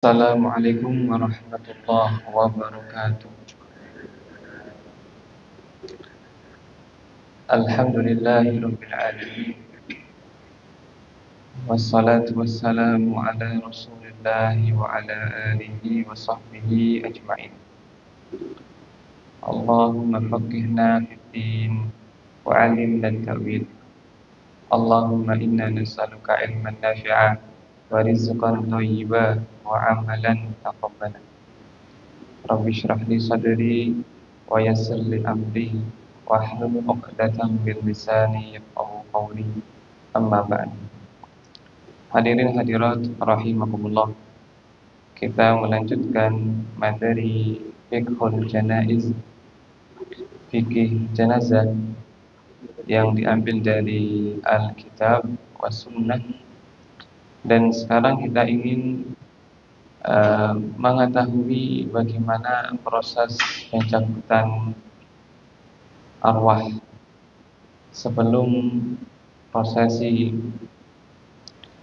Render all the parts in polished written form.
Assalamualaikum warahmatullahi wabarakatuh. Alhamdulillahirabbil alamin. Wassalatu wassalamu ala Rasulillah wa ala alihi wa sahbihi ajma'in. Allahumma faqihna fid din wa 'allimna at-ta'wil. Allahumma inna nas'aluka ilman nafi'an wa rizqan thayyiban wa 'amalan taqabbalan. Rabbi shrah li sadri wa yassir li amri wahlul 'uqdatam min lisani yafqahu qawli. Amma ba'd. Hadirin hadirat rahimakumullah. Kita melanjutkan materi fiqhul janaiz, fikih jenazah yang diambil dari Alkitab was Sunnah. Dan sekarang kita ingin mengetahui bagaimana proses pencabutan arwah sebelum prosesi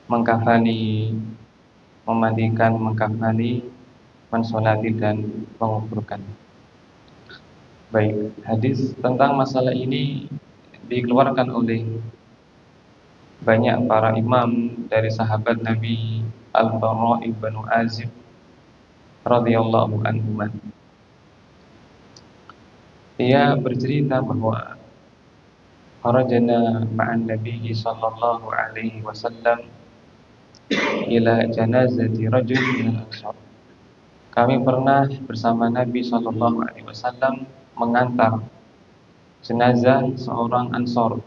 mengkafani, memandikan, mengkafani, mensolati dan menguburkan. Baik, hadis tentang masalah ini dikeluarkan oleh banyak para imam dari sahabat Nabi Al-Bara ibn Azib radhiyallahu anhu. Dia bercerita bahwa kharajna ma'an Nabi sallallahu alaihi wasallam ila janazati rajul min al-ansar. Kami pernah bersama Nabi sallallahu alaihi wasallam mengantar jenazah seorang Ansor,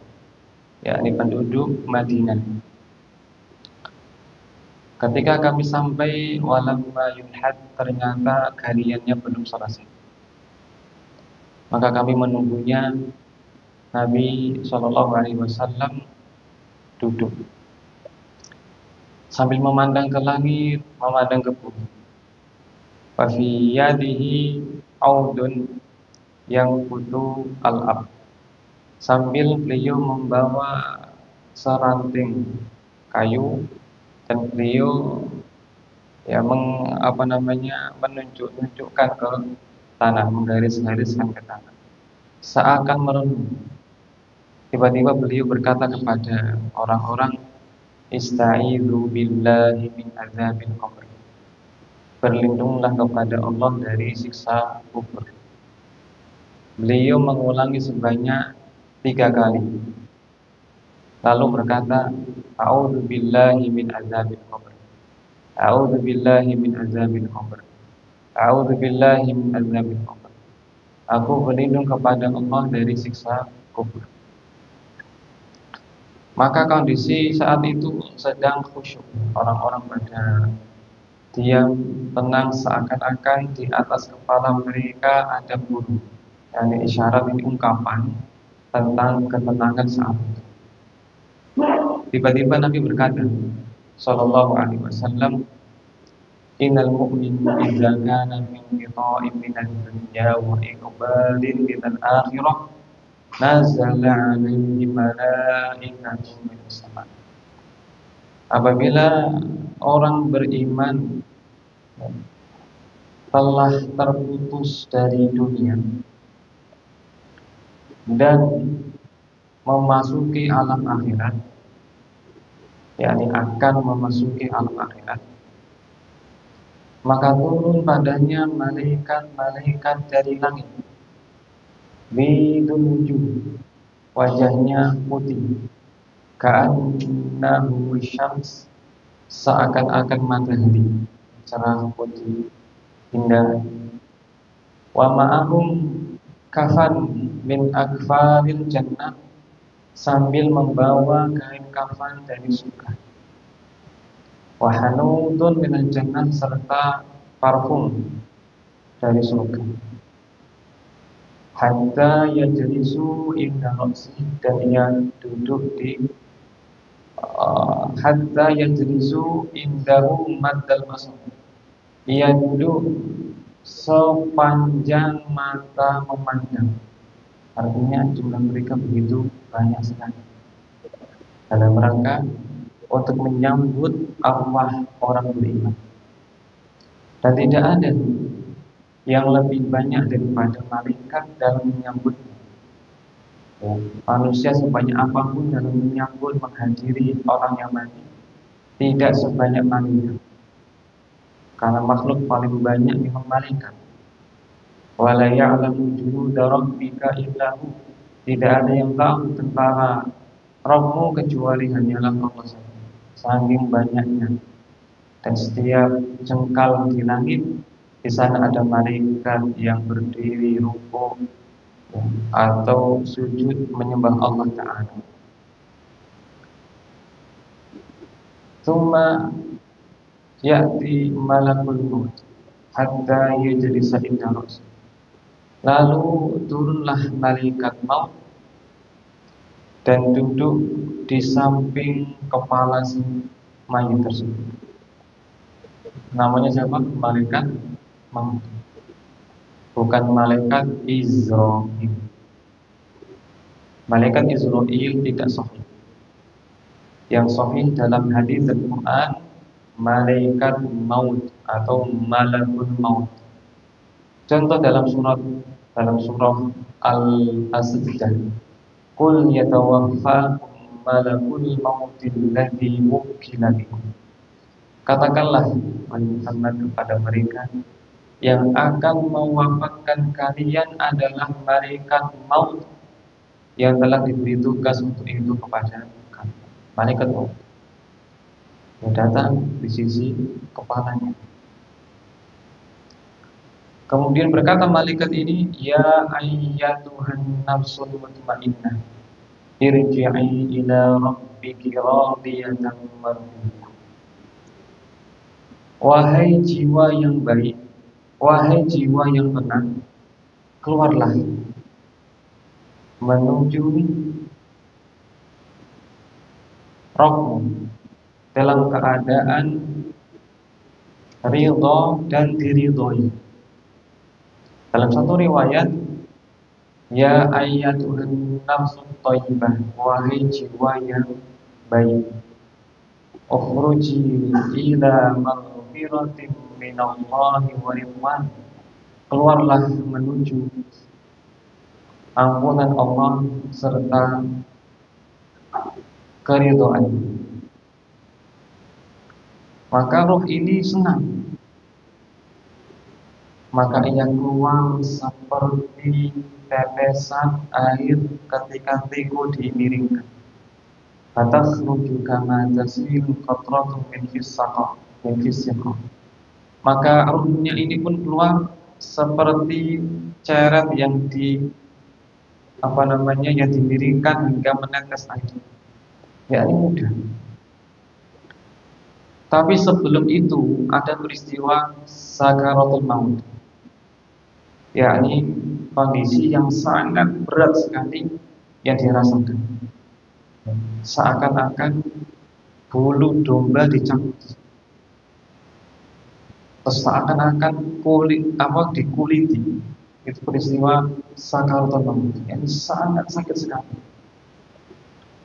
yakni penduduk Madinah. Ketika kami sampai, walamma yulhad, ternyata galiannya belum selesai. Maka kami menunggunya. Nabi sallallahu alaihi wasallam duduk sambil memandang ke langit, memandang ke bumi. Fa fi yadihi audun yang butuh al-ab, sambil beliau membawa seranting kayu dan beliau menunjukkan ke tanah, menggaris-gariskan ke tanah, seakan merenung. Tiba-tiba beliau berkata kepada orang-orang, "Ista'idzu billahi min azabil qabr." Berlindunglah kepada Allah dari siksa kubur. Beliau mengulangi sebanyak 3 kali. Lalu berkata, "A'udzu billahi min azabil qabr. A'udzu billahi min azabil qabr. A'udzu billahi min azabil qabr." Aku berlindung kepada Allah dari siksa kubur. Maka kondisi saat itu sedang khusyuk. Orang-orang pada diam, tenang, seakan-akan di atas kepala mereka ada burung. Yani isyarat ini ungkapan tentang ketenangan saat itu. Tiba-tiba Nabi berkata, sallallahu alaihi wasallam, "Innal mu'mina idza kana min qita'in minad dunya wa iqbalin minal akhirah, nazala alaihi malaikatun minas sama." Apabila orang beriman telah terputus dari dunia dan memasuki alam akhirat, yakni akan memasuki alam akhirat, maka turun padanya malaikat-malaikat dari langit, bidul wujuh, wajahnya putih, ka'annahu syams, seakan-akan matahari, cerah putih indah. Wa ma'ahum kafan min akfaril jannah, sambil membawa kain kafan dari surga. Wa hanutun minal jannah, serta parfum dari surga. Hatta yajlisu inda ra'si, dan ia duduk di hatta yajlisu indahu maddal basar, ia duduk sepanjang mata memandang. Artinya jumlah mereka begitu banyak sekali dalam rangka untuk menyambut arwah orang beriman. dan tidak ada yang lebih banyak daripada malaikat dalam menyambutnya. Ya, manusia sebanyak apapun dalam menyambut menghadiri orang yang mati tidak sebanyak malaikat, karena makhluk paling banyak memang malaikat. Wala ya'lamu junuda rabbika illa hu. Tidak ada yang tahu tentara Rabbmu kecuali hanyalah Allah saja. Saking banyaknya, dan setiap jengkal di langit di sana ada malaikat yang berdiri rukuk atau sujud menyembah Allah Ta'ala. Tsumma ya'ti malakul maut hatta yajlisa inda rasul. Lalu turunlah malaikat maut dan duduk di samping kepala si mayit tersebut. Namanya siapa? Malaikat maut, bukan malaikat Israil. Malaikat Israil tidak sahih. Yang sahih dalam hadis Al-Quran malaikat maut atau malakul maut. Contoh dalam surah Al-Sajdah, qul yatawaffakum malakul mautil ladzi wukila bikum. Katakanlah Muhammad kepada mereka, yang akan mewafatkan kalian adalah malaikat maut yang telah diberi tugas untuk itu kepada kalian. Malaikat maut yang datang di sisi kepalanya. Kemudian berkata malaikat ini, ya ayyatuhan nafsul mutmainnah, irji'i ila rabbiki radiyatan mardiyah. Wahai jiwa yang baik, wahai jiwa yang tenang, keluarlah menuju Rabbmu dalam keadaan ridha dan diridhoi. Dalam satu riwayat, ya ayyatuhan nafsut thayyibah, wahai jiwa yang baik, ukhruji ila maghfiratin minallahi wa ridwan, keluarlah menuju ampunan Allah serta keridhaan. Maka roh ini senang, maka ia keluar seperti tetesan air ketika tiku dimiringkan. Fatakhruju kama tasilu qatratu min fisaqah. Maka rohnya ini pun keluar seperti ceret yang yang dimiringkan hingga menetes air. Ya, ini mudah. Tapi sebelum itu ada peristiwa sakaratul maut, yakni kondisi yang sangat berat sekali yang dirasakan. Seakan-akan bulu domba dicabut, seakan-akan dikuliti. Itu peristiwa sakaratul maut, yang sangat sakit sekali.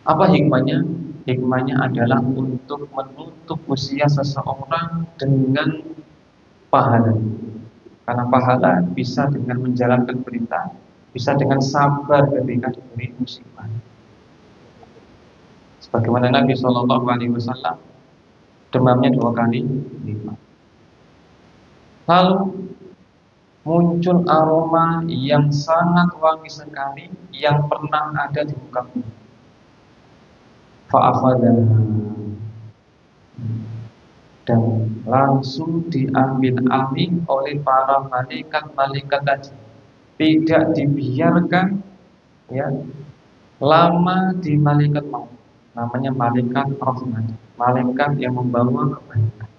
Apa hikmahnya? Hikmahnya adalah untuk menutup usia seseorang dengan pahala. Karena pahala bisa dengan menjalankan perintah, bisa dengan sabar ketika diberi musibah. Sebagaimana Nabi SAW demamnya 2 kali lipat. Lalu muncul aroma yang sangat wangi sekali yang pernah ada di muka bumi. Fa'akhadha, dan langsung diambil alih oleh para malaikat-malaikat tadi. Tidak dibiarkan lama di malaikat maut. Namanya malaikat rahmat, malaikat yang membawa kebaikan.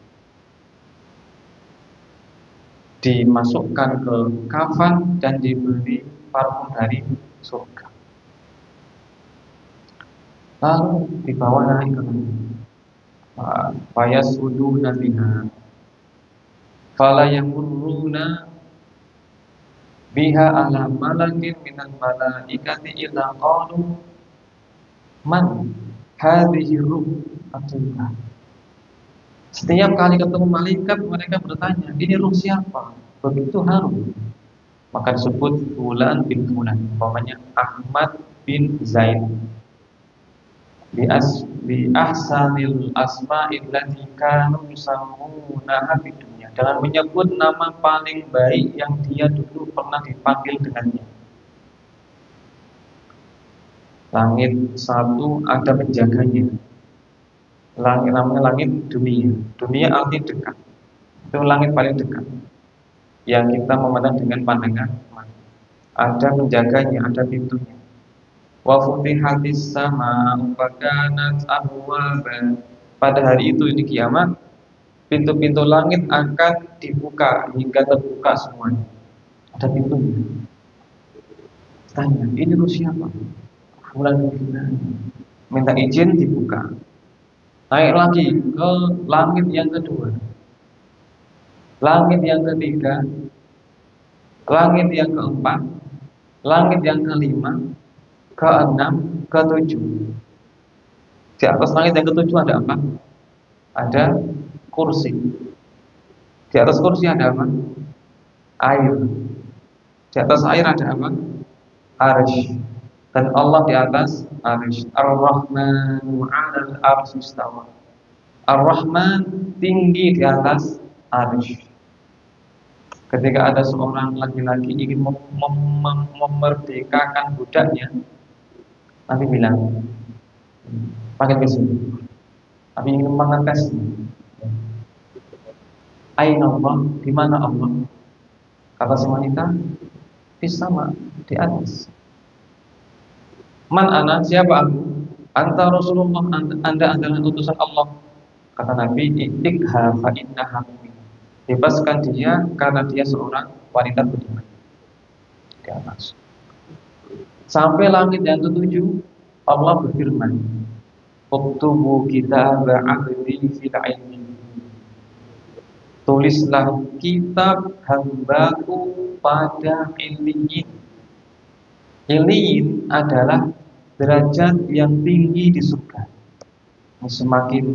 Dimasukkan ke kafan dan diberi parfum dari surga. Lalu dibawa naik ke langit. Fayasuduna biha fala yamurruna biha ala malakin minal malaikati illa qalu man hadhihi ruh atullah. Setiap kali ketemu malaikat mereka bertanya, ini ruh siapa? Begitu harum. Maka disebut Fulan bin Fulan, umpamanya Ahmad bin Zaid. Bi ahsanil asma'il lati kanu yusammunaha fid dunya, dengan menyebut nama paling baik yang dia dulu pernah dipanggil dengannya. Langit satu ada penjaganya. Langit namanya langit dunia. Dunia arti dekat. Itu langit paling dekat yang kita memandang dengan pandangan mata. Ada penjaganya, ada pintunya. Wa futihatis sama wa kanat abwaban. Pada hari itu, ini kiamat, pintu-pintu langit akan dibuka hingga terbuka semuanya. Ada pintunya. Tanya, ini ruh siapa? Fulan bin Fulan. Minta izin, dibuka. Naik lagi ke langit yang kedua, langit yang ketiga, langit yang keempat, langit yang kelima, keenam, ketujuh. Di atas langit yang ketujuh ada apa? Ada kursi. Di atas kursi ada apa? Air. Di atas air ada apa? Arsy. Dan Allah di atas arsy. Ar-Rahmanu 'alal arsy istawa. Ar-Rahman tinggi di atas arsy. Ketika ada seorang laki-laki ingin memerdekakan budaknya, Nabi bilang, panggil ke sini. Nabi ingin mengetes. Aina Allah, di mana Allah? Kata si wanita, di sama, di atas. Man ana, siapa aku? Anta Rasulullah, anda adalah utusan Allah. Kata Nabi, iktikha fa innaha mu'min. Bebaskan dia karena dia seorang wanita beriman. Di atas. Sampai langit yang ketujuh, Allah berfirman, "Uktubu kitaba 'abdi fil 'ilmi." Tulislah kitab hambaku pada Illiyin. Illiyin adalah derajat yang tinggi di surga. Semakin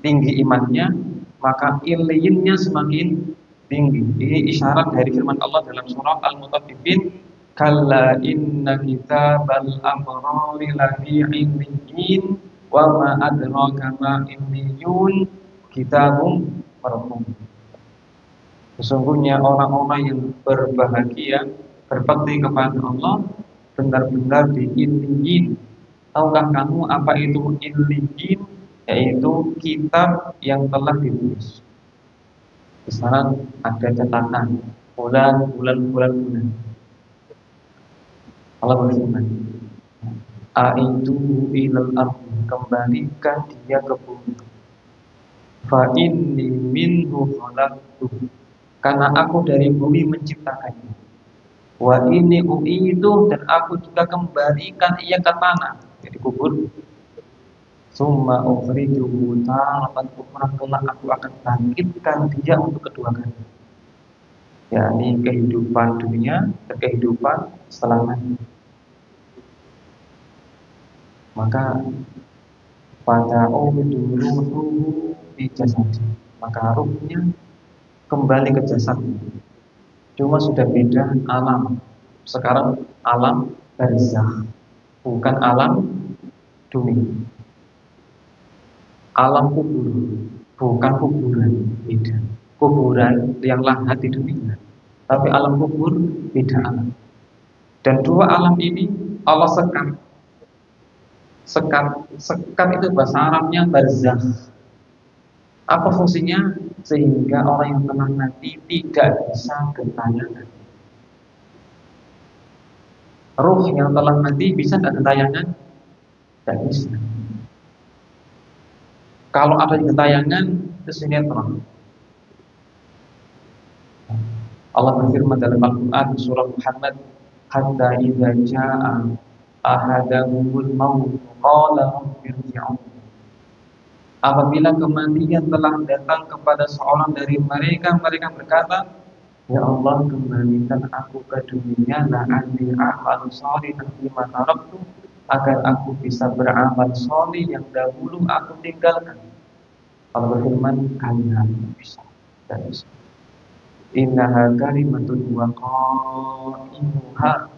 tinggi imannya, maka illiyinnya semakin tinggi. Ini isyarat dari firman Allah dalam surah Al-Mutaffifin, "Kalla inna kitabal abrari lafi 'illiyin wa ma adraka ma 'illiyun kitabum marqum." Sesungguhnya orang-orang yang berbahagia, berbakti kepada Allah, benar-benar di Illiyin. Tahukah kamu apa itu Illiyin? Yaitu kitab yang telah ditulis. Di sana ada catatan bulan. Allah berfirman, "Aitu ilal ardi," kembalikan dia ke bumi. "Fa inni minhu khalaqtu," karena aku dari bumi menciptakannya. "Wa inni u'idu," dan aku juga kembalikan ia ke tanah, jadi kubur. "Summa ukhrijuhu taratan ukhra," kelak aku akan bangkitkan dia untuk kedua kali, yakni kehidupan dunia dan kehidupan setelah mati. Maka pada ruhu di jasadnya, maka ruhnya kembali ke jasadnya. Cuma sudah beda alam. Sekarang alam barzakh, bukan alam dunia. Alam kubur, bukan kuburan, beda. Kuburan yang lahat di dunia, tapi alam kubur beda alam. Dan dua alam ini Allah sekat. Sekat itu bahasa Arabnya barzakh. Apa fungsinya? Sehingga orang yang telah mati tidak bisa gentayangan. Ruh yang telah mati bisa tidak gentayangan? Tidak bisa. Kalau ada gentayangan, itu sinetron. Allah berfirman dalam Al-Quran surah Muhammad, "Hatta idza jaa ahadahumul maut qala rabbi irji'un." Apabila kematian telah datang kepada seorang dari mereka, mereka berkata, "Ya Allah, kembalikan aku ke dunia, la'alli a'malu shalihan fima taraktu," agar aku bisa beramal sholih yang dahulu aku tinggalkan. Allah berfirman, kalian bisa dan bisa. Innaha kalimatun wa qaimuha,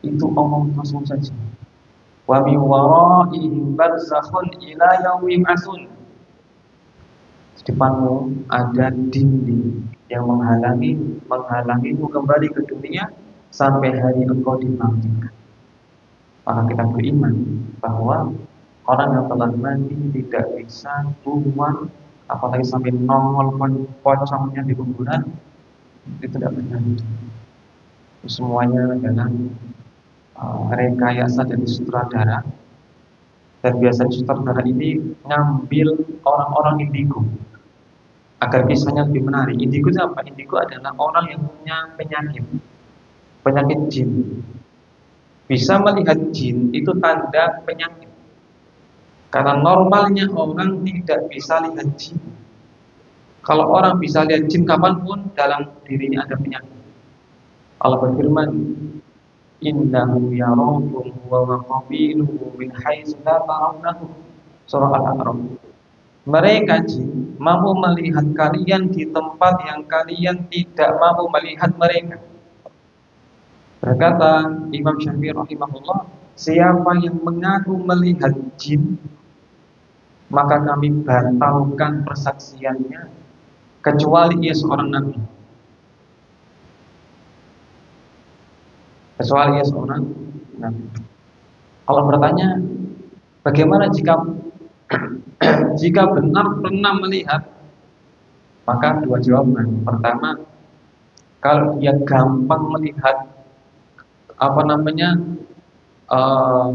itu omong kosong saja. Wa min waraihim barzakhun ila yaumi yub'atsun. Di depanmu ada dinding yang menghalangimu kembali ke dunia sampai hari engkau dibangkitkan. Maka kita beriman bahwa orang yang telah mati tidak bisa keluar, apalagi sampai nongol pocongnya di kuburan, itu tidak benar. Semuanya adalah rekayasa dari sutradara. Dan biasanya sutradara ini ngambil orang-orang indigo agar kisahnya lebih menarik. Indigo itu apa? Indigo adalah orang yang punya penyakit jin. Bisa melihat jin itu tanda penyakit. Karena normalnya orang tidak bisa lihat jin. Kalau orang bisa lihat jin kapanpun, dalam dirinya ada penyakit. Allah berfirman, innahu yarakum wa qabiluhu min haitsu la tarawnahu. Surah Al-A'raf. Mereka jin mampu melihat kalian di tempat yang kalian tidak mampu melihat mereka. Berkata Imam Syafi'i rahimahullah, siapa yang mengaku melihat jin, maka kami batalkan persaksiannya kecuali ia seorang nabi. Kecuali ia seorang nabi. Allah bertanya, bagaimana jika benar pernah melihat? Maka dua jawaban. Pertama, kalau dia gampang melihat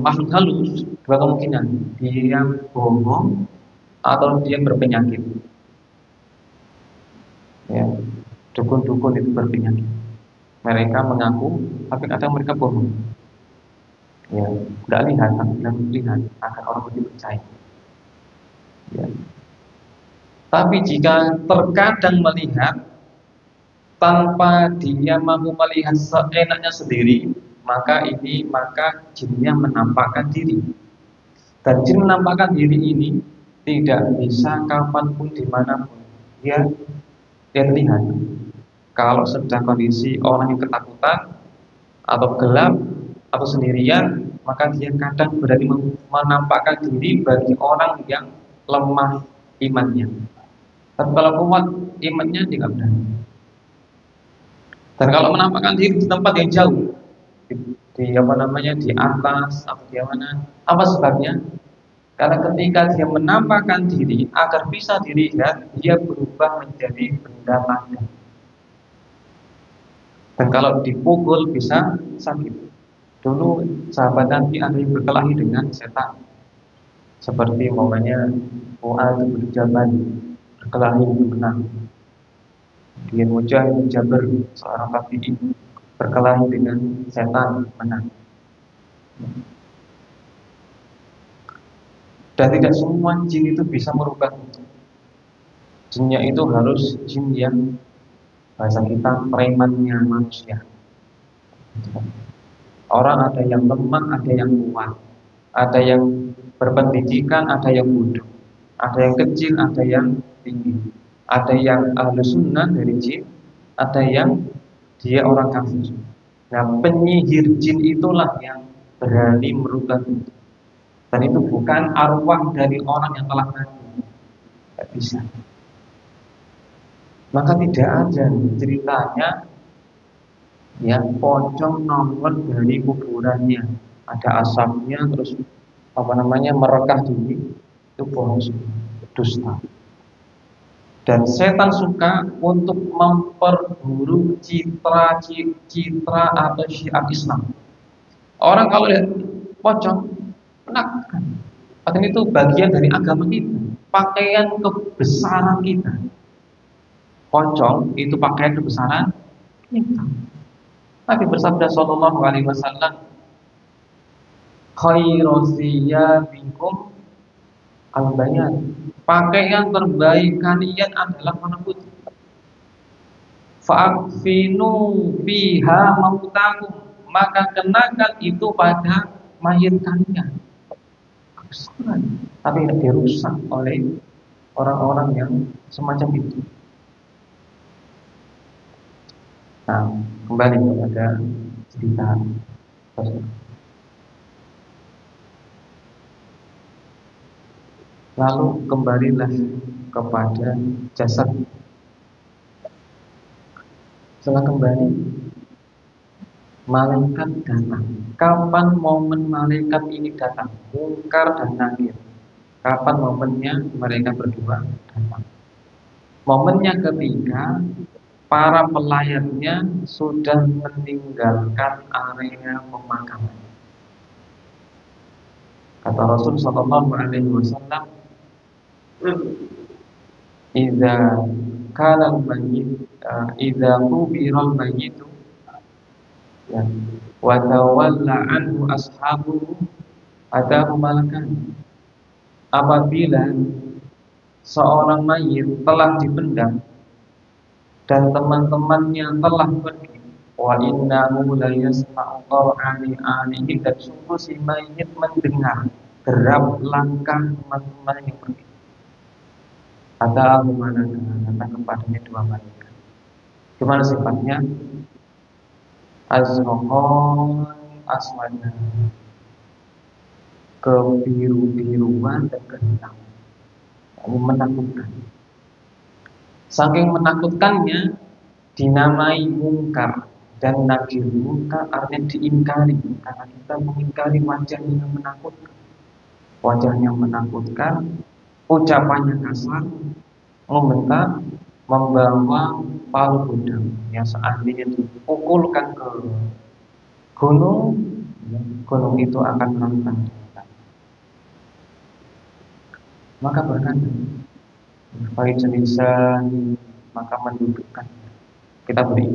makhluk halus, dua kemungkinan, dia bohong atau dia berpenyakit. Ya, dukun-dukun itu berpenyakit. Mereka mengaku, tapi kadang mereka bohong. Ya, tidak lihat, tapi bilang lihat agar orang itu percaya. Ya. Tapi jika terkadang melihat tanpa dia mampu melihat seenaknya sendiri, maka jinnya menampakkan diri. Dan jin menampakkan diri ini tidak bisa kapanpun dimanapun dia terlihat. Kalau sedang kondisi orang yang ketakutan atau gelap atau sendirian, maka dia kadang berani menampakkan diri bagi orang yang lemah imannya. Tapi kalau kuat imannya, dia tidak berani. Dan kalau menampakkan diri di tempat yang jauh, di atas atau di mana, apa sebabnya? Karena ketika dia menampakkan diri agar bisa dilihat, dia berubah menjadi benda padat. Dan kalau dipukul bisa sakit. Dulu sahabat Nabi ada yang berkelahi dengan setan, seperti umpamanya Mu'adz bin Jabal berkelahi menang. Dia Mujahid bin Jabir, seorang tabi'in, berkelahi dengan setan, menang. Dan tidak semua jin itu bisa merubah itu. Jinnya itu harus jin yang bahasa kita premannya manusia. Orang ada yang lemah, ada yang kuat, ada yang berpendidikan, ada yang bodoh, ada yang kecil, ada yang tinggi, ada yang ahlu sunnah dari jin, ada yang dia orang kafir. Nah, penyihir jin itulah yang berani merubah itu. Dan itu bukan arwah dari orang yang telah mati. Tidak bisa. Maka tidak ada ceritanya yang pocong nongol dari kuburannya, ada asapnya terus merekah diri, itu bohong, dusta. Dan setan suka untuk memperburuk citra atau syiar Islam. Orang kalau lihat pocong menakutkan, padahal itu bagian dari agama kita, pakaian kebesaran kita. Pocong itu pakaian kebesaran kita. Nabi bersabda sallallahu alaihi wasallam, khairu thiyabikum al-bayan. Pakaian terbaik kalian adalah warna putih. Fa'akfinu fiha mautakum, maka kenakan itu pada mayat kalian. Kebesaran, tapi dirusak oleh orang-orang yang semacam itu. Nah, kembali kepada cerita tersebut. Lalu kembalilah kepada jasad. Setelah kembali, malaikat datang. Kapan momen malaikat ini datang? Mungkar dan Nakir. Kapan momennya mereka berdua datang? Momennya ketika para pelayatnya sudah meninggalkan area pemakaman. Kata Rasul Sallallahu Alaihi Wasallam, "Idza kana al-mayyit, idza qubira al-mayyit, ya, wa tawalla anhu ashabuhu, atahu malakan." Apabila seorang mayit telah dipendam dan teman-temannya telah pergi, wa innahu la yasma'u qur'ani alihi, dan sungguh si mayit mendengar derap langkah teman-teman yang pergi. Ada malakan, datang kepadanya dua malaikat. Gimana sifatnya? Azrohon aswadna, kebiru-biruan dan kehitam. Ini menakutkan. Saking menakutkannya dinamai mungkar dan nakir. Mungkar artinya diingkari, karena kita mengingkari wajah yang menakutkan. Wajah yang menakutkan, ucapannya kasar, membentak, membawa palu gudang yang seandainya dipukulkan ke gunung, gunung itu akan merontak. Maka berkata, baik selisa, maka mendudukkan. Kita beri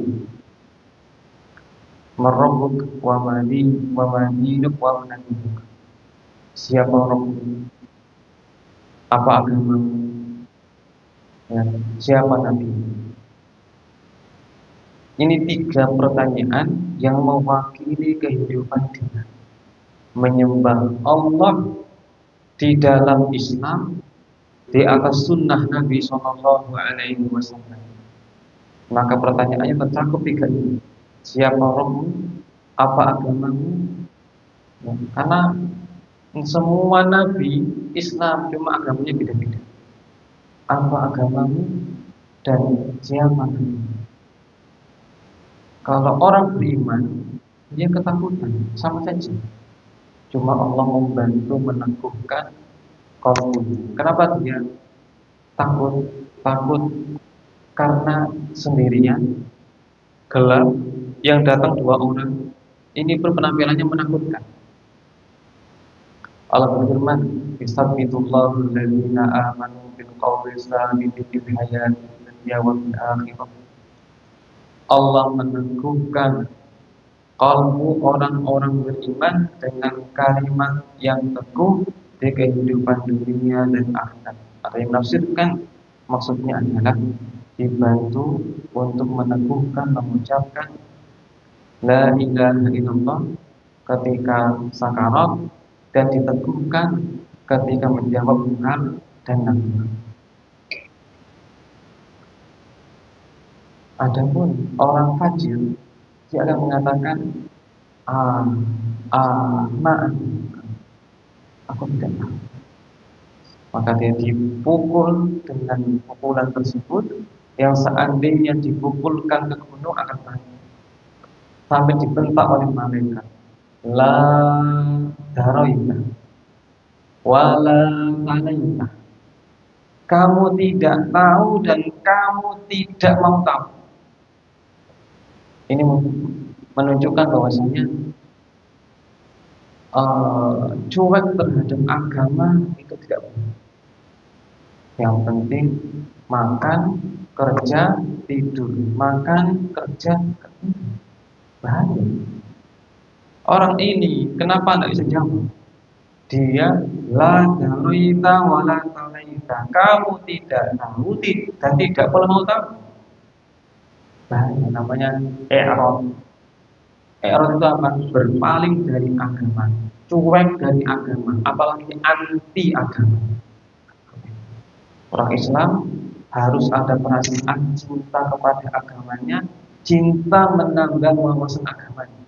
merobuk wa madinuk wa manabuk. Siapa orang? Apa agama? Ya, siapa nabi? Ini tiga pertanyaan yang mewakili kehidupan dia. Menyembah Allah di dalam Islam, di atas sunnah Nabi Sallallahu Alaihi Wasallam. Maka pertanyaannya tercakup tiga ini. Siapa Rabbmu? Apa agamamu? Ya, karena semua Nabi Islam, cuma agamanya beda-beda. Apa agamamu dan siapa Nabi? Kalau orang beriman, dia ketakutan, sama saja. Cuma Allah membantu meneguhkan kaum. Kenapa dia takut? Takut karena sendirian, gelap, yang datang dua orang. Ini pun penampilannya menakutkan. Allah berfirman, "Istaghfirullahu alladziina aamanu bil qawli tsabiti fil hayatid dunya wa fil akhirah." Allah meneguhkan kalbu orang-orang beriman dengan kalimat yang teguh di kehidupan dunia dan akhirat. Ada yang menafsirkan maksudnya adalah dibantu untuk meneguhkan, mengucapkan la ilaha illallah ketika sakarat, dan diteguhkan ketika menjawab benar dan nakir. Adapun orang fajir, dia akan mengatakan maaf, aku tidak tahu. Maka dia dipukul dengan pukulan tersebut yang seandainya dipukulkan ke gunung akan mati. Sampai dibentak oleh malaikat. La daroita wala talaita. Kamu tidak tahu dan kamu tidak mau tahu. Ini menunjukkan bahwasanya cuek terhadap agama itu tidak boleh. Yang penting makan, kerja, tidur, makan, kerja, tidur. Bahaya. Orang ini kenapa tidak bisa jawab? Dia la daroita wala talaita. Kamu tidak tahu dan tidak boleh mau tahu. Bahaya, namanya i'rad. I'rad itu apa? Berpaling dari agama, cuek dari agama, apalagi anti agama. Orang Islam harus ada perasaan cinta kepada agamanya, cinta menambah wawasan agamanya.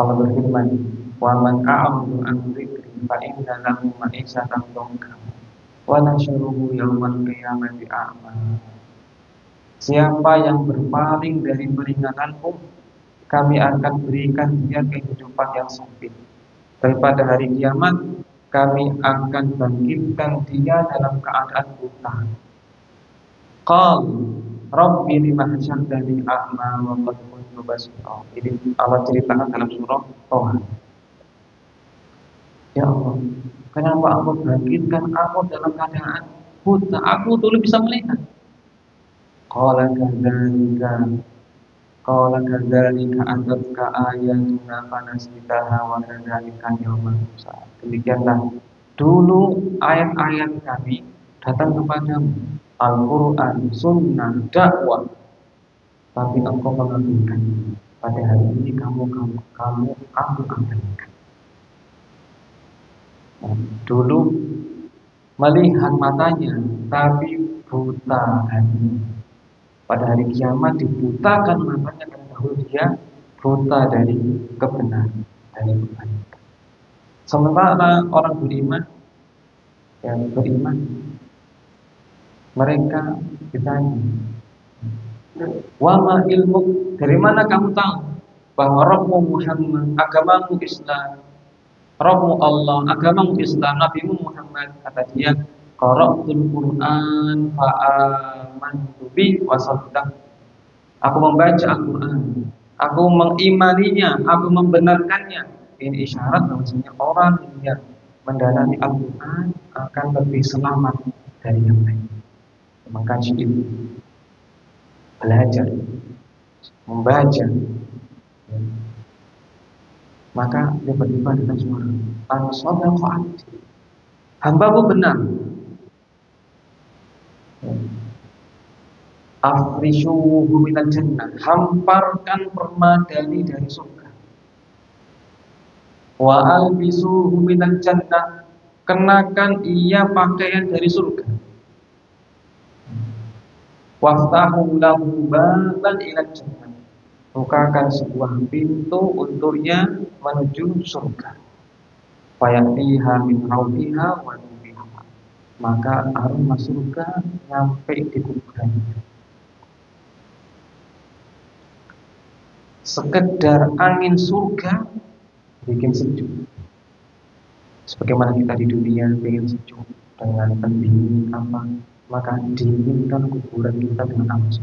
Allah berfirman, "Wa man a'radu an dzikri fa inna lahu ma'isatan dhanka wa nahsyuruhu yaumal qiyamati a'ma." Siapa yang berpaling dari peringatanku, kami akan berikan dia kehidupan yang sempit. Daripada hari kiamat, kami akan bangkitkan dia dalam keadaan buta. Qal Rabbi lima hasyartani a'ma wa qad kuntu basira. Ini Allah ceritakan dalam surah Toha. Ya Allah, kenapa aku bangkitkan aku dalam keadaan buta? Aku dulu bisa melihat. Qala kadzalika atatka ayatuna fanasitaha wa kadzalika yawmal hisab. Demikianlah dulu ayat-ayat kami datang kepadamu, Al-Quran, Sunnah, dakwah, tapi engkau mengabaikan. Pada hari ini kamu aku abaikan. Dulu melihat matanya, tapi buta hatinya. Pada hari kiamat dibutakan matanya karena dahulu dia buta dari kebenaran, dari kebaikan. Sementara orang beriman, yang beriman, mereka ditanya, "Wama ilmu, dari mana kamu tahu bahwa Rabbmu Muhammad, agamamu Islam, Rabbmu Allah, agamamu Islam, Nabimu Muhammad?" Kata dia, "Qara'tul Qur'an fa'amantu bi wa saddaqtu." Aku membaca Al-Qur'an, aku mengimaninya, aku membenarkannya. Ini isyarat bahwasanya orang yang mendalami Al-Qur'an akan lebih selamat dari yang lain. Mengkaji ilmu, belajar, membaca, maka tiba-tiba ada suara, "An-shadaqa abdi." Hambaku benar. Afrishuhu minal jannah, hamparkan permadani dari surga. Wa albisuhu minal jannah, kenakan ia pakaian dari surga. Waftahu lahu baban ilal jannah, bukakan sebuah pintu untuknya menuju surga. Fayatiha min rawdiha wa nuriha, maka aroma surga nyampe di kuburannya. Sekedar angin surga bikin sejuk. Sebagaimana kita di dunia ingin sejuk dengan pendingin apa, maka dinginkan kuburan kita dengan amas.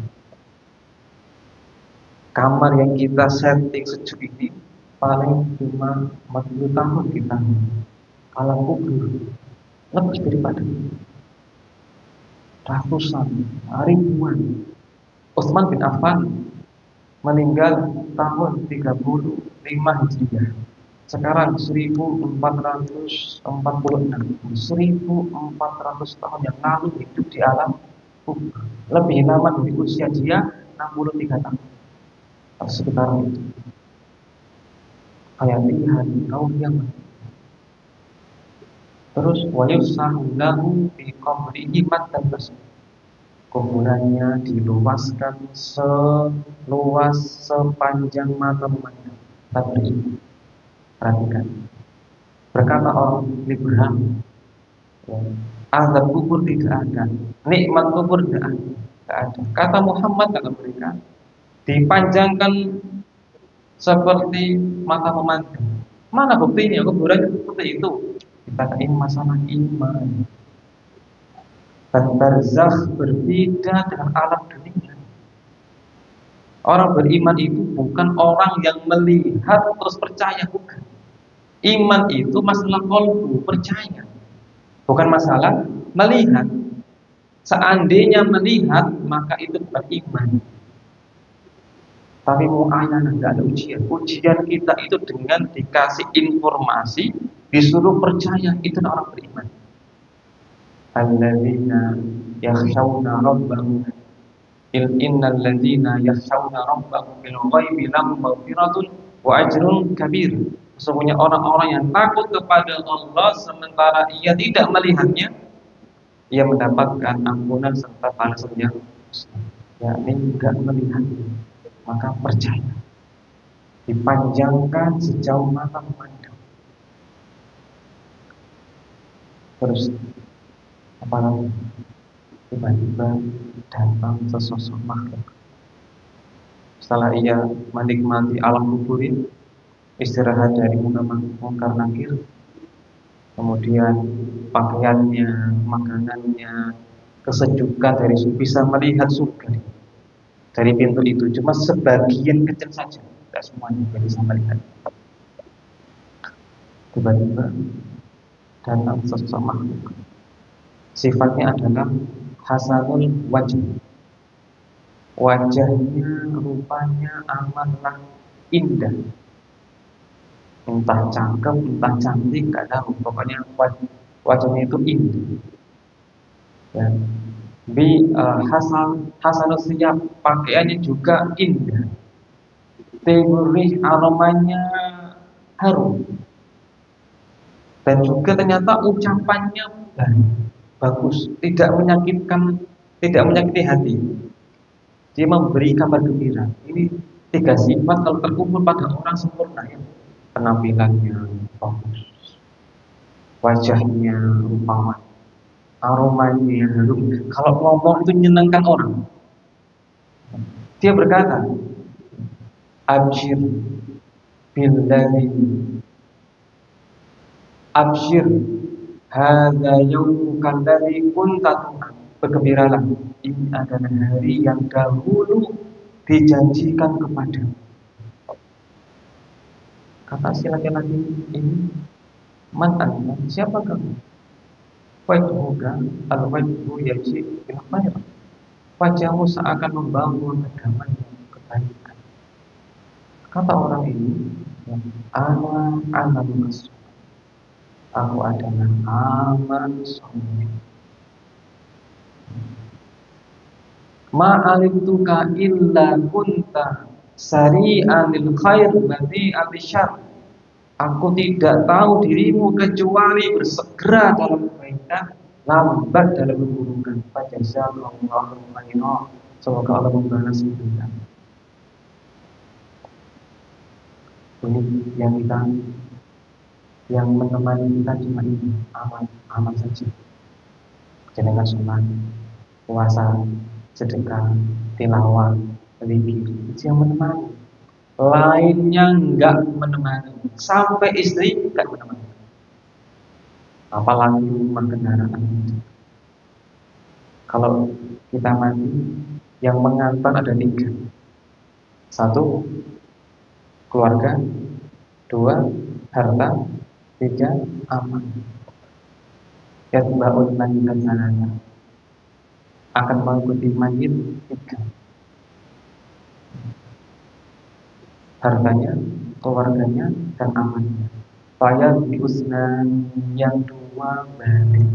Kamar yang kita setting sejuk ini paling cuma 40 tahun kita. Kalau kubur lebih daripada ratusan, ribuan. Utsman bin Affan meninggal tahun 35 Hijriah. Sekarang 1446, 1400 tahun yang lalu hidup di alam kubur. Lebih lama dari usia dia 63 tahun. Sekitar itu. Ayat ini kaum yang terus wayusahu lahu fi qabrihi matan basar. Kuburannya diluaskan seluas sepanjang mata memandang. Tapi perhatikan, berkata orang liberal, azab kubur tidak ada, nikmat kubur tidak ada. Kata Muhammad, kata mereka, dipanjangkan seperti mata memandang. Mana buktinya kuburannya seperti itu? Kita ini masalah iman. Dan barzakh berbeda dengan alam dunia. Orang beriman itu bukan orang yang melihat terus percaya, bukan. Iman itu masalah qalbu, percaya, bukan masalah melihat. Seandainya melihat, maka itu bukan iman. Tapi mu'ayanah, tidak ada ujian. Ujian kita itu dengan dikasih informasi, disuruh percaya, itu orang beriman. Alladzina yakhshawna rabbahum innal ladzina yakhshawna rabbahum bil ghaibi lahum maghfiratun wa ajrun kabir. Sesungguhnya orang-orang yang takut kepada Allah sementara ia tidak melihatnya, ia mendapatkan ampunan serta balasan yang besar. Yakni enggak melihat, maka percaya. Dipanjangkan sejauh mata memandang. Terus apa lagi? Tiba-tiba datang sesosok makhluk. Setelah ia menikmati alam kubur ini, istirahat dari mungkar nakir, kemudian pakaiannya, makanannya, kesejukan dari bisa melihat surga dari pintu itu. Cuma sebagian kecil saja, tidak semuanya bisa melihat. Tiba-tiba datang sesosok makhluk. Sifatnya adalah hasanul wajah. Wajahnya, rupanya amatlah indah. Entah cakep, entah cantik, gak tahu. Pokoknya wajahnya itu indah. Ya. Hasanul siyab, pakaiannya juga indah. Tegurih, aromanya harum. Dan juga ternyata ucapannya bagus, tidak menyakitkan, tidak menyakiti hati. Dia memberi kabar gembira. Ini 3 sifat kalau terkumpul pada orang sempurna ya. Penampilannya bagus, wajahnya rupawan, aromanya harum. Kalau ngomong itu menyenangkan orang. Dia berkata, Abshir billahi, Abshir hadza yawmuka alladzi kunta tu'ad. Bergembiralah, ini adalah hari yang dahulu dijanjikan kepadamu. Kata si laki-laki ini, man anta, siapa kamu? Wajhuka al-wajhu yajib bil khair. Wajahmu seakan membangun kedamaian, kebaikan. Kata orang ini, ana lukas. Aku adalah amal soleh. Ma'alimtuka illa kunta sari'anil khair badi'al syarr. Aku tidak tahu dirimu kecuali bersegera dalam kebaikan, lambat dalam keburukan. Fajazakallahu khairan. Semoga Allah membalas kebaikan. Ini yang menemani kita cuma ini, aman saja. Jenengan sholat, puasa, sedekah, tilawah, zikir, itu yang menemani. Lainnya enggak menemani. Sampai istri enggak menemani. Apalagi rumah kendaraan. Kalau kita mati, yang mengantar ada 3. 1, keluarga. 2, harta. 3, aman. Yatba'ul mayyita sanana, akan mengikuti mayit 3. Hartanya, keluarganya, dan amannya. Fayad biusnan, yang 2 balik,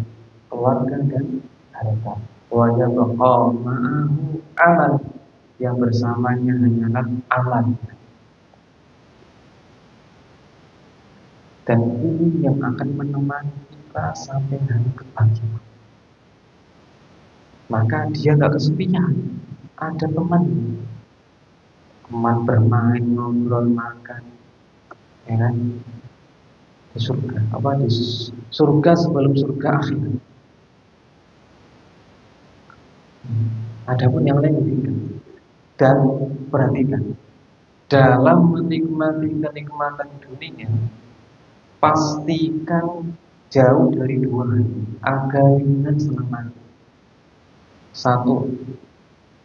keluarga dan harta. Wajah bakal ma'ahu amal, yang bersamanya hanyalah amal. Dan ini yang akan menemani kita sampai hari kebahagiaan. Maka dia gak kesepian, ada teman bermain, ngobrol, makan, ya kan? Di surga, di surga sebelum surga akhir. Adapun yang lain tidak. Dan perhatikan, dalam menikmati kenikmatan dunia, pastikan jauh dari 2 hal agar ringan selamanya. 1,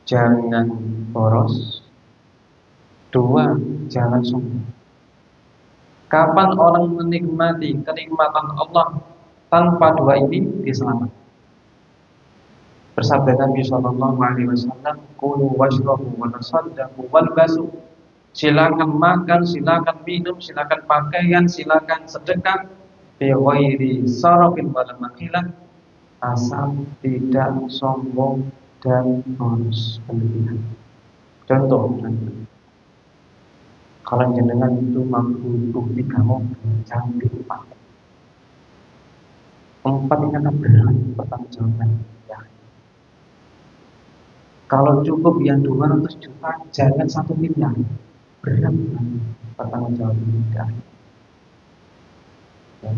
jangan boros. 2, jangan sombong. Kapan orang menikmati kenikmatan Allah tanpa 2 ini, dia selamat. Bersabda Nabi SAW, "Kulu washrabu wa tasaddaqu walbasu." Silakan makan, silakan minum, silakan pakaian, silakan sedekah, bi ghairi sarafin wala makilah, asal tidak sombong dan boros berlebihan. Contoh, kalau jenengan itu mampu bukti kamu cantik, Empat ini akan berat pertanggungjawaban. Ya. Kalau cukup yang 200 juta, jangan 1 miliar. Berat pertanggungjawaban. Ya. Ya.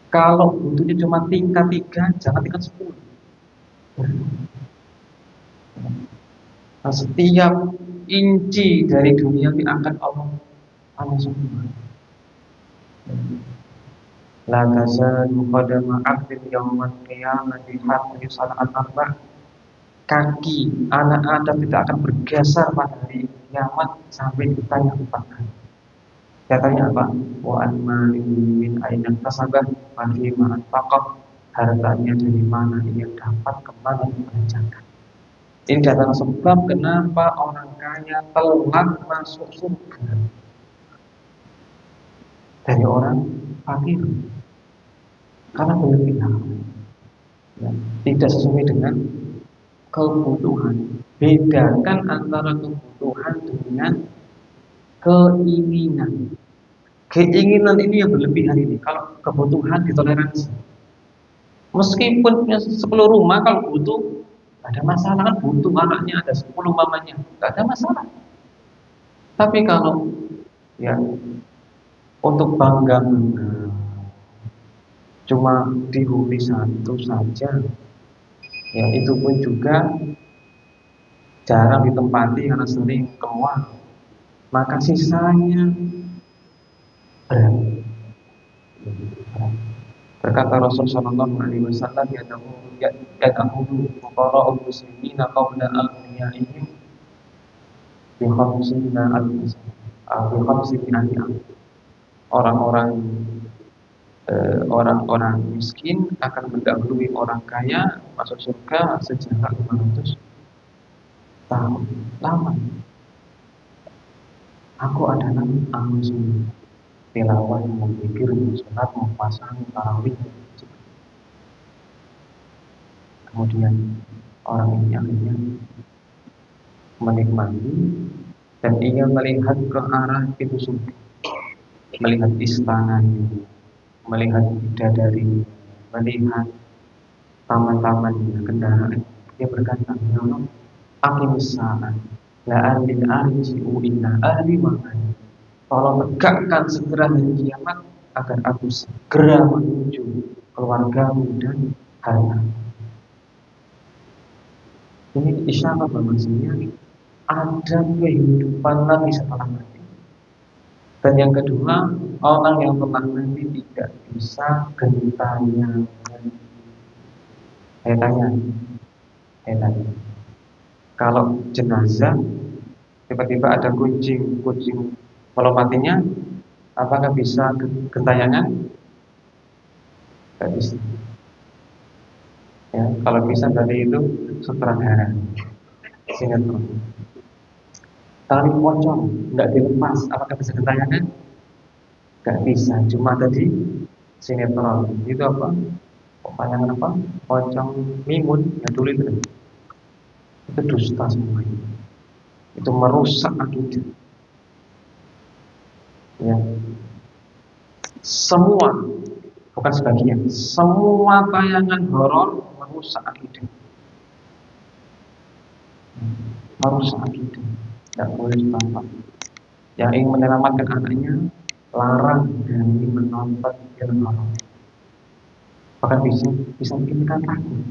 Kalau butuhnya cuma tingkat 3, jangan tingkat 10. Nah, setiap inci dari dunia ini akan Allah semua. La tazalu qadama 'abdin yaumal qiyamati hatta yus'ala an arba'. Kaki anak Adam tidak akan bergeser pada hari kiamat sampai ditanya 4 kali. Katanya apa? Wa an malihi min aina kasabah wa fi ma anfaqah. Hartanya dari mana ia dapat, kemana ia belanjakan. Ini datang sebab kenapa orang kaya telat masuk surga dari orang fakir, karena berlebihan, ya, tidak sesuai dengan kebutuhan. Bedakan antara kebutuhan dengan keinginan. Keinginan ini yang berlebihan ini. Kalau kebutuhan ditoleransi. Meskipun punya 10 rumah, kalau butuh ada masalah, kan butuh anaknya ada 10 mamanya, tidak ada masalah. Tapi kalau ya untuk bangga cuma dihuni satu saja, ya itu pun juga jarang ditempati karena sering keluar, maka sisanya berat. Berkata Rasul Sallallahu Alaihi Wasallam, yadahulu fuqara'ul muslimina qabla aghniyaihim bi khamsina al-muslim. Orang-orang miskin akan mendahului orang kaya masuk surga sejarah 500 tahun. Lama. Aku adalah al-muslim. Tilawah, mau pikir, mau sholat, mau puasa, mau tarawih. Kemudian orang ini akhirnya menikmati dan ia melihat ke arah pintu surga, melihat istananya, melihat bidadari, melihat taman-tamannya, kendaraan. Dia berkata, ya Allah, aqimis sa'ah la'allin arji'u ila ahli makan. Tolong tegakkan segera hari kiamat agar aku segera menuju keluargamu dan harta. Ini isyarat bahwasanya ada kehidupan lagi setelah mati. Dan yang kedua, orang yang telah mati tidak bisa gentayangan. Saya tanya. Kalau jenazah tiba-tiba ada kucing melompatinya, apakah bisa gentayangan? Tidak bisa. Ya, kalau bisa dari itu sutradara sinetron. Tali pocong nggak dilepas, apakah bisa gentayangan? Nggak bisa. Cuma tadi sinetron itu apa? Panjangan apa? Pocong mimun yang dulu itu dusta semua itu merusak akidah. Ya. Semua, bukan sebagian, semua tayangan horor merusak akidah. Merusak akidah. Tidak boleh ditonton. Yang ingin menyelamatkan anaknya, larang dari menonton film horor. Bahkan bisa bikin kita takut.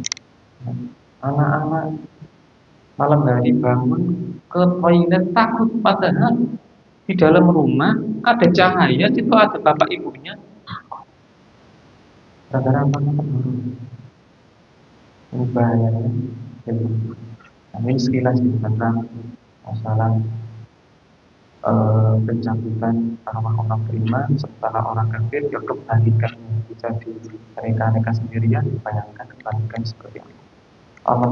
Anak-anak malam hari bangun ke toilet takut, padahal di dalam rumah ada cahaya, itu ada bapak ibunya. Rata-rata ini bahayanya. Ini sekilas tentang masalah pencabutan arwah orang beriman sementara orang kafir, ya kebalikan bisa di mereka sendirian, dibayangkan kebalikan seperti apa. Allah